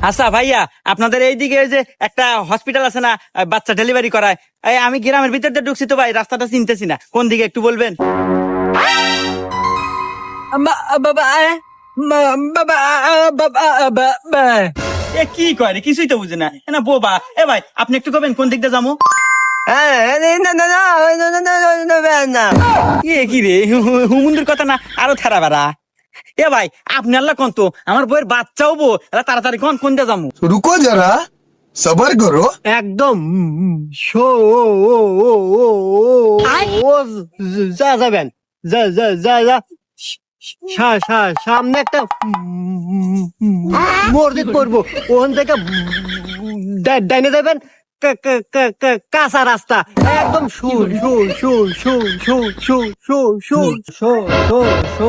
আচ্ছা ভাইয়া, আপনাদের এইদিকে ওই যে একটা হসপিটাল আছে না, বাচ্চা ডেলিভারি করায়? এই আমি গ্রামের ভিতর দিয়ে ঢুকছি তো ভাই, রাস্তাটা চিনতেছি না, কোন দিকে একটু বলবেন? এ কি করে, কিছুই তো বুঝে না না বোবা। এ ভাই আপনি একটু কবেন কোন দিক দিয়ে যাবো? এ কি রে, হুমুন্দির কথা না আরো থেরা বেড়া। এ ভাই আপনি আল্লাহ কোন তো, আমার বইয়ের বাচ্চা হবো, তাড়াতাড়ি কোন দিয়ে যাবো? रुको जरा सबर करो। একদম শো ও ও ও ও ও যা যাবেন, যা যা যা যা সামনে একটা মসজিদ পড়বো, ওখান থেকে ডাইনে যাবেন, কাঁচা রাস্তা, একদম শু শু শু শু শু শু শু শু শু শু শু